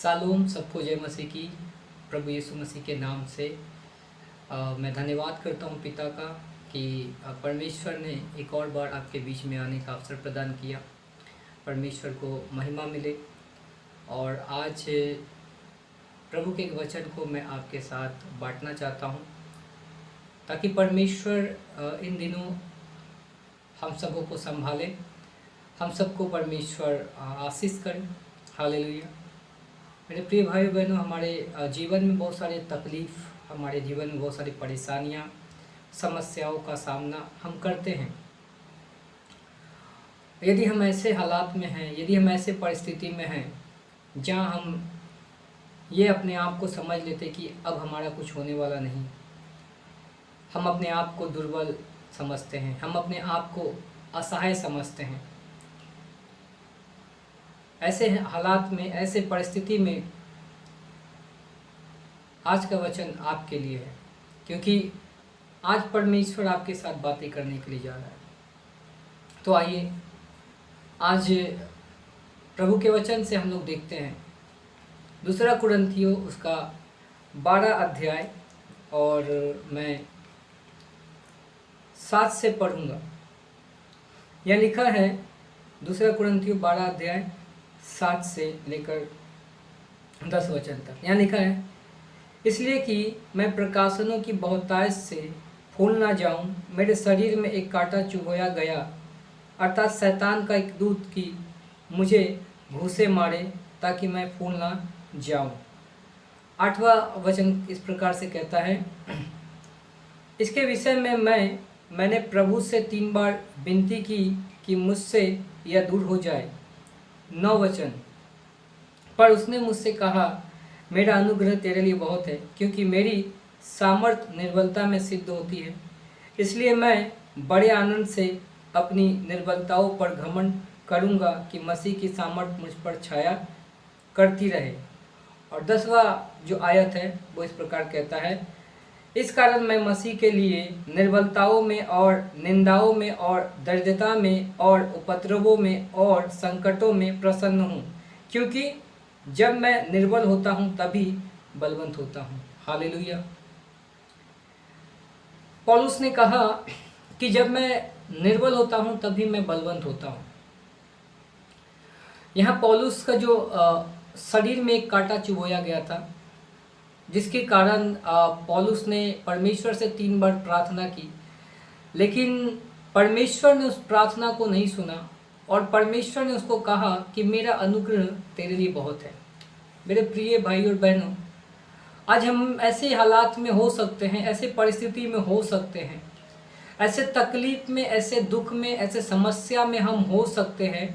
Shalom, सबको जय मसीह की। प्रभु यीशु मसीह के नाम से मैं धन्यवाद करता हूँ पिता का कि परमेश्वर ने एक और बार आपके बीच में आने का अवसर प्रदान किया। परमेश्वर को महिमा मिले। और आज प्रभु के वचन को मैं आपके साथ बांटना चाहता हूँ ताकि परमेश्वर इन दिनों हम सबों को संभाले, हम सबको परमेश्वर आशीष करें। हालेलुया। मेरे प्रिय भाई बहनों, हमारे जीवन में बहुत सारे तकलीफ़, हमारे जीवन में बहुत सारी परेशानियाँ, समस्याओं का सामना हम करते हैं। यदि हम ऐसे हालात में हैं, यदि हम ऐसे परिस्थिति में हैं जहाँ हम ये अपने आप को समझ लेते कि अब हमारा कुछ होने वाला नहीं, हम अपने आप को दुर्बल समझते हैं, हम अपने आप को असहाय समझते हैं, ऐसे हालात में, ऐसे परिस्थिति में आज का वचन आपके लिए है, क्योंकि आज परमेश्वर आपके साथ बातें करने के लिए जा रहा है। तो आइए आज प्रभु के वचन से हम लोग देखते हैं दूसरा कुरिन्थियों उसका 12 अध्याय, और मैं 7 से पढ़ूंगा। यह लिखा है दूसरा कुरिन्थियों 12 अध्याय 7 से लेकर 10 वचन तक। यहाँ लिखा है, इसलिए कि मैं प्रकाशनों की बहुतायत से फूल ना जाऊं, मेरे शरीर में एक कांटा चुभोया गया, अर्थात शैतान का एक दूत की मुझे घूंसे मारे ताकि मैं फूल ना जाऊं। 8वां वचन इस प्रकार से कहता है, इसके विषय में मैंने प्रभु से 3 बार विनती की कि मुझसे यह दूर हो जाए। 9 वचन, पर उसने मुझसे कहा, मेरा अनुग्रह तेरे लिए बहुत है, क्योंकि मेरी सामर्थ निर्बलता में सिद्ध होती है। इसलिए मैं बड़े आनंद से अपनी निर्बलताओं पर घमंड करूँगा कि मसीह की सामर्थ मुझ पर छाया करती रहे। और 10वां जो आयत है वो इस प्रकार कहता है, इस कारण मैं मसीह के लिए निर्बलताओं में और निंदाओं में और दरिद्रता में और उपद्रवों में और संकटों में प्रसन्न हूँ, क्योंकि जब मैं निर्बल होता हूँ तभी बलवंत होता हूँ। हालेलुया। पौलुस ने कहा कि जब मैं निर्बल होता हूँ तभी मैं बलवंत होता हूँ। यहाँ पौलुस का जो शरीर में एक कांटा चुभोया गया था, जिसके कारण पौलुस ने परमेश्वर से 3 बार प्रार्थना की, लेकिन परमेश्वर ने उस प्रार्थना को नहीं सुना और परमेश्वर ने उसको कहा कि मेरा अनुग्रह तेरे लिए बहुत है। मेरे प्रिय भाई और बहनों, आज हम ऐसे हालात में हो सकते हैं, ऐसे परिस्थिति में हो सकते हैं, ऐसे तकलीफ में, ऐसे दुख में, ऐसे समस्या में हम हो सकते हैं,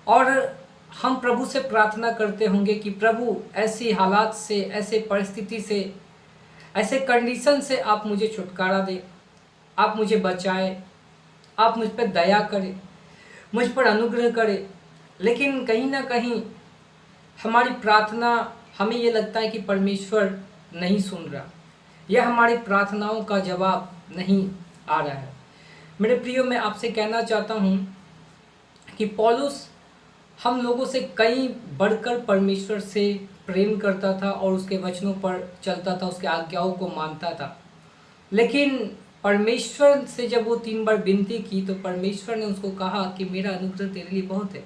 और हम प्रभु से प्रार्थना करते होंगे कि प्रभु ऐसी हालात से, ऐसे परिस्थिति से, ऐसे कंडीशन से आप मुझे छुटकारा दें, आप मुझे बचाएं, आप मुझ पर दया करें, मुझ पर अनुग्रह करें। लेकिन कहीं ना कहीं हमारी प्रार्थना, हमें ये लगता है कि परमेश्वर नहीं सुन रहा, या हमारी प्रार्थनाओं का जवाब नहीं आ रहा है। मेरे प्रियो, मैं आपसे कहना चाहता हूँ कि पौलुस हम लोगों से कहीं बढ़कर परमेश्वर से प्रेम करता था और उसके वचनों पर चलता था, उसके आज्ञाओं को मानता था। लेकिन परमेश्वर से जब वो 3 बार विनती की तो परमेश्वर ने उसको कहा कि मेरा अनुग्रह तेरे लिए बहुत है।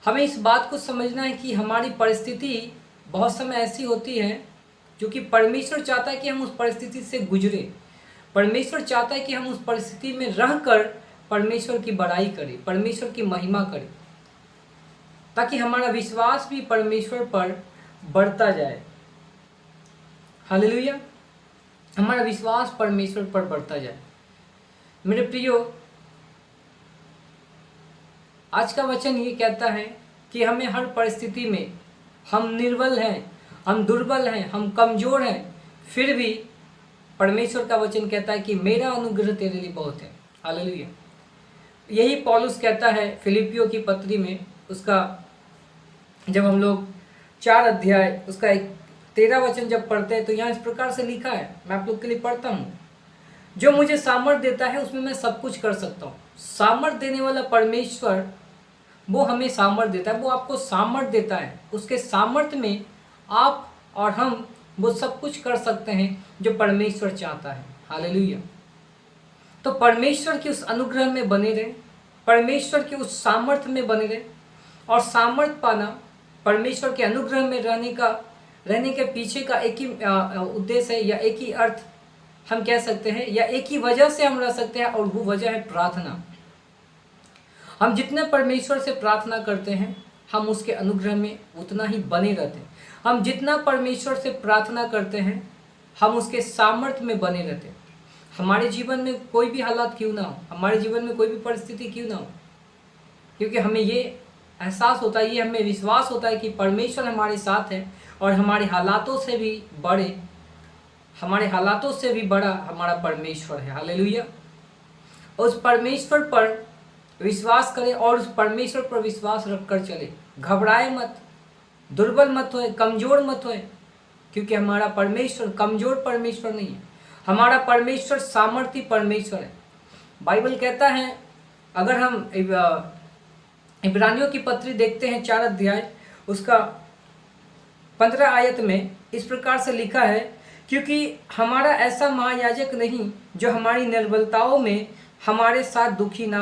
हमें इस बात को समझना है कि हमारी परिस्थिति बहुत समय ऐसी होती है जो कि परमेश्वर चाहता है कि हम उस परिस्थिति से गुजरे। परमेश्वर चाहता है कि हम उस परिस्थिति में रहकर परमेश्वर की बड़ाई करें, परमेश्वर की महिमा करें, ताकि हमारा विश्वास भी परमेश्वर पर बढ़ता जाए। हालेलुया। हमारा विश्वास परमेश्वर पर बढ़ता जाए। मेरे प्रियो, आज का वचन ये कहता है कि हमें हर परिस्थिति में, हम निर्बल हैं, हम दुर्बल हैं, हम कमज़ोर हैं, फिर भी परमेश्वर का वचन कहता है कि मेरा अनुग्रह तेरे लिए बहुत है। हालेलुया। यही पौलुस कहता है फिलिपियों की पत्री में, उसका जब हम लोग 4 अध्याय उसका 13 वचन जब पढ़ते हैं तो यहाँ इस प्रकार से लिखा है, मैं आप लोग के लिए पढ़ता हूँ, जो मुझे सामर्थ देता है उसमें मैं सब कुछ कर सकता हूँ। सामर्थ देने वाला परमेश्वर वो हमें सामर्थ्य देता है, वो आपको सामर्थ्य देता है। उसके सामर्थ्य में आप और हम वो सब कुछ कर सकते हैं जो परमेश्वर चाहता है। हालेलुया। तो परमेश्वर के उस अनुग्रह में बने रहें, परमेश्वर के उस सामर्थ्य में बने रहें। और सामर्थ्य पाना, परमेश्वर के अनुग्रह में रहने के पीछे का एक ही उद्देश्य है, या एक ही अर्थ हम कह सकते हैं, या एक ही वजह से हम रह सकते हैं, और वो वजह है प्रार्थना। हम जितने परमेश्वर से प्रार्थना करते हैं, हम उसके अनुग्रह में उतना ही बने रहते हैं। हम जितना परमेश्वर से प्रार्थना करते हैं, हम उसके सामर्थ्य में बने रहते हैं। हमारे जीवन में कोई भी हालात क्यों ना हो, हमारे जीवन में कोई भी परिस्थिति क्यों ना हो, क्योंकि हमें ये एहसास होता है, ये हमें विश्वास होता है कि परमेश्वर हमारे साथ है, और हमारे हालातों से भी बड़ा हमारा परमेश्वर है। हालेलुया। उस परमेश्वर पर विश्वास करें, और उस परमेश्वर पर विश्वास रखकर चले। घबराए मत, दुर्बल मत होए, कमज़ोर मत होए, क्योंकि हमारा परमेश्वर कमज़ोर परमेश्वर नहीं है। हमारा परमेश्वर सामर्थी परमेश्वर है। बाइबल कहता है, अगर हम इब्रानियों की पत्री देखते हैं 4 अध्याय उसका 15 आयत में इस प्रकार से लिखा है, क्योंकि हमारा ऐसा महायाजक नहीं जो हमारी निर्बलताओं में हमारे साथ दुखी ना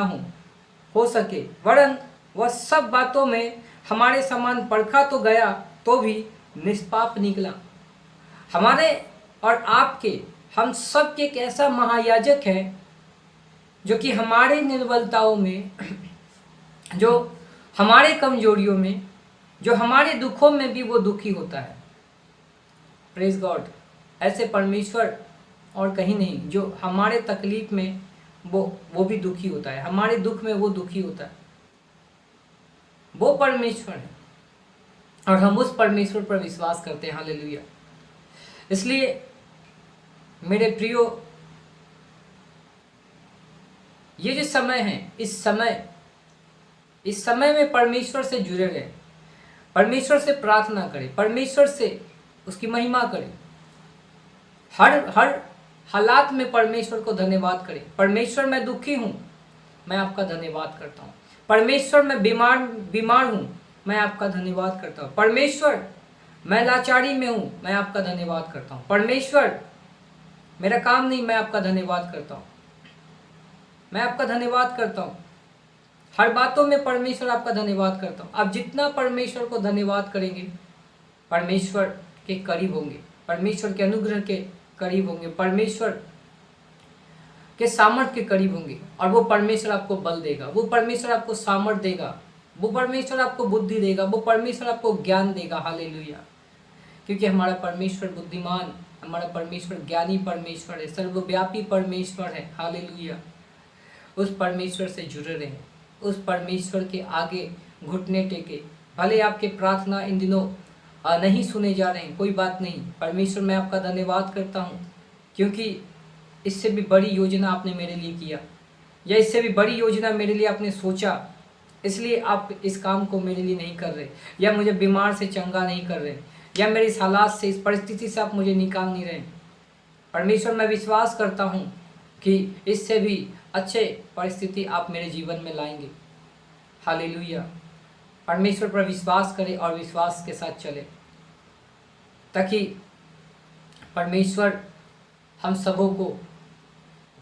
हो सके, वरन वह सब बातों में हमारे समान परखा तो गया, तो भी निष्पाप निकला। हमारे और आपके, हम सब के एक ऐसा महायाजक है जो कि हमारे निर्बलताओं में, जो हमारे कमजोरियों में, जो हमारे दुखों में भी वो दुखी होता है। Praise God. ऐसे परमेश्वर और कहीं नहीं, जो हमारे तकलीफ में वो भी दुखी होता है, हमारे दुख में वो दुखी होता है। वो परमेश्वर है, और हम उस परमेश्वर पर विश्वास करते हैं। हालेलुया। इसलिए मेरे प्रियो, ये जो समय है, इस समय में परमेश्वर से जुड़े रहे, परमेश्वर से प्रार्थना करें, परमेश्वर से उसकी महिमा करें। हर हालात में परमेश्वर को धन्यवाद करें। परमेश्वर, मैं दुखी हूँ, मैं आपका धन्यवाद करता हूँ। परमेश्वर, मैं बीमार हूँ, मैं आपका धन्यवाद करता हूँ। परमेश्वर, मैं लाचारी में हूँ, मैं आपका धन्यवाद करता हूँ। परमेश्वर, मेरा काम नहीं, मैं आपका धन्यवाद करता हूँ, मैं आपका धन्यवाद करता हूँ। हर बातों में परमेश्वर आपका धन्यवाद करता हूँ। आप जितना परमेश्वर को धन्यवाद करेंगे, परमेश्वर के करीब होंगे, परमेश्वर के अनुग्रह के करीब होंगे, परमेश्वर के सामर्थ्य के करीब होंगे। और वो परमेश्वर आपको बल देगा, वो परमेश्वर आपको सामर्थ्य देगा, वो परमेश्वर आपको बुद्धि देगा, वो परमेश्वर आपको ज्ञान देगा। हालेलुया। क्योंकि हमारा परमेश्वर बुद्धिमान, हमारा परमेश्वर ज्ञानी परमेश्वर है, सर्वव्यापी परमेश्वर है। हालेलुया। उस परमेश्वर से जुड़े रहें, उस परमेश्वर के आगे घुटने टेके। भले आपके प्रार्थना इन दिनों नहीं सुने जा रहे हैं, कोई बात नहीं। परमेश्वर, मैं आपका धन्यवाद करता हूँ, क्योंकि इससे भी बड़ी योजना आपने मेरे लिए किया, या इससे भी बड़ी योजना मेरे लिए आपने सोचा, इसलिए आप इस काम को मेरे लिए नहीं कर रहे, या मुझे बीमार से चंगा नहीं कर रहे, या मेरे इस हालात से, इस परिस्थिति से आप मुझे निकाल नहीं रहे। परमेश्वर, मैं विश्वास करता हूँ कि इससे भी अच्छे परिस्थिति आप मेरे जीवन में लाएंगे। हालेलुया। परमेश्वर पर विश्वास करें और विश्वास के साथ चले, ताकि परमेश्वर हम सबों को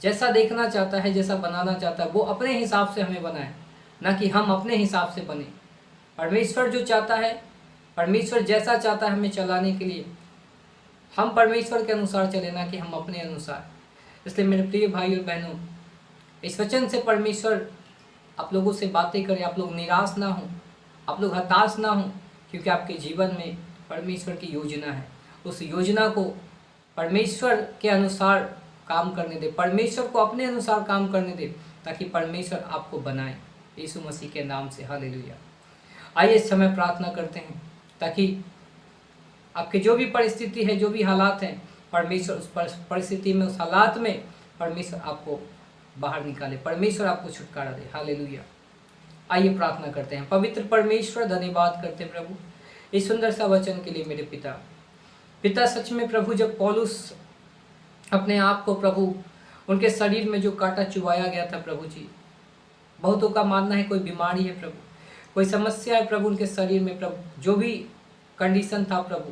जैसा देखना चाहता है, जैसा बनाना चाहता है, वो अपने हिसाब से हमें बनाए, ना कि हम अपने हिसाब से बने। परमेश्वर जो चाहता है, परमेश्वर जैसा चाहता है हमें चलाने के लिए, हम परमेश्वर के अनुसार चले, ना कि हम अपने अनुसार। इसलिए मेरे प्रिय भाई और बहनों, इस वचन से परमेश्वर आप लोगों से बातें करें। आप लोग निराश ना हों, आप लोग हताश ना हों, क्योंकि आपके जीवन में परमेश्वर की योजना है। उस योजना को परमेश्वर के अनुसार काम करने दे, परमेश्वर को अपने अनुसार काम करने दे, ताकि परमेश्वर आपको बनाए, यीशु मसीह के नाम से। हालेलुया। आइए इस समय प्रार्थना करते हैं, ताकि आपके जो भी परिस्थिति है, जो भी हालात हैं, परमेश्वर उस परिस्थिति में, उस हालात में परमेश्वर आपको बाहर निकाले, परमेश्वर आपको छुटकारा दे। हालेलुया। आइए प्रार्थना करते हैं। पवित्र परमेश्वर, धन्यवाद करते हैं प्रभु इस सुंदर सा वचन के लिए। मेरे पिता सच में प्रभु, जब पौलुस अपने आप को प्रभु, उनके शरीर में जो कांटा चुभाया गया था प्रभु जी, बहुतों का मानना है कोई बीमारी है प्रभु, कोई समस्या है प्रभु उनके शरीर में प्रभु, जो भी कंडीशन था प्रभु,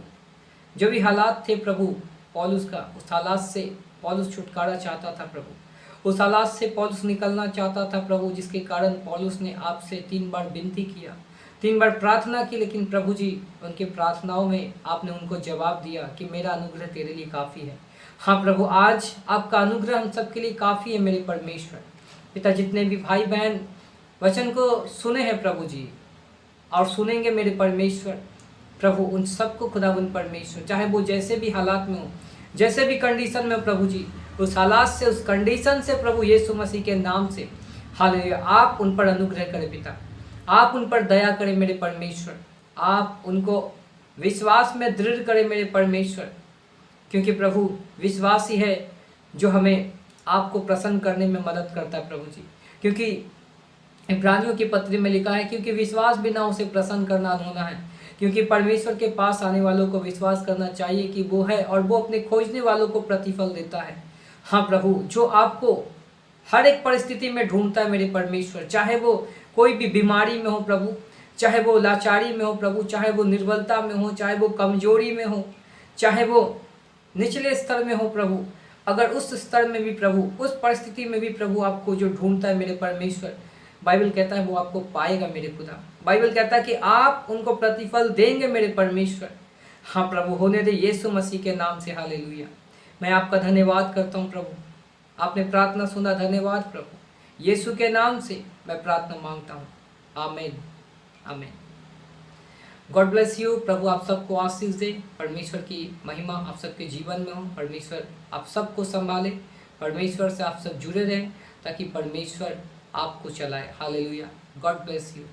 जो भी हालात थे प्रभु पौलुस का, उस हालात से पौलुस छुटकारा चाहता था प्रभु, उस हालात से पौलुस निकलना चाहता था प्रभु, जिसके कारण पौलुस ने आपसे 3 बार विनती किया, 3 बार प्रार्थना की, लेकिन प्रभु जी उनके प्रार्थनाओं में आपने उनको जवाब दिया कि मेरा अनुग्रह तेरे लिए काफ़ी है। हाँ प्रभु, आज आपका अनुग्रह हम सबके लिए काफ़ी है मेरे परमेश्वर। पिता, जितने भी भाई बहन वचन को सुने हैं प्रभु जी और सुनेंगे मेरे परमेश्वर, प्रभु उन सबको खुदावंद परमेश्वर, चाहे वो जैसे भी हालात में हो, जैसे भी कंडीशन में हो प्रभु जी, उस हालात से, उस कंडीशन से प्रभु यीशु मसीह के नाम से हालेलुया, आप उन पर अनुग्रह करें पिता, आप उन पर दया करें मेरे परमेश्वर, आप उनको विश्वास में दृढ़ करें मेरे परमेश्वर, क्योंकि प्रभु विश्वास ही है जो हमें आपको प्रसन्न करने में मदद करता है प्रभु जी। क्योंकि इब्रानियों की पत्री में लिखा है, क्योंकि विश्वास बिना उसे प्रसन्न करना अधूरा है। क्योंकि परमेश्वर के पास आने वालों को विश्वास करना चाहिए कि वो है और वो अपने खोजने वालों को प्रतिफल देता है। हाँ प्रभु, जो आपको हर एक परिस्थिति में ढूंढता है मेरे परमेश्वर, चाहे वो कोई भी बीमारी में हो प्रभु, चाहे वो लाचारी में हो प्रभु, चाहे वो निर्बलता में हो, चाहे वो कमजोरी में हो, चाहे वो निचले स्तर में हो प्रभु, अगर उस स्तर में भी प्रभु, उस परिस्थिति में भी प्रभु आपको जो ढूंढता है मेरे परमेश्वर, बाइबल कहता है वो आपको पाएगा मेरे खुदा। बाइबल कहता है कि आप उनको प्रतिफल देंगे मेरे परमेश्वर। हाँ प्रभु, होने दे यीशु मसीह के नाम से, हालेलुया। मैं आपका धन्यवाद करता हूँ प्रभु, आपने प्रार्थना सुना, धन्यवाद प्रभु। यीशु के नाम से मैं प्रार्थना मांगता हूँ, आमीन आमीन। God bless you. प्रभु आप सबको आशीष दे, परमेश्वर की महिमा आप सबके जीवन में हो, परमेश्वर आप सबको संभाले, परमेश्वर से आप सब जुड़े रहें ताकि परमेश्वर आपको चलाए। हालेलुया। God bless you.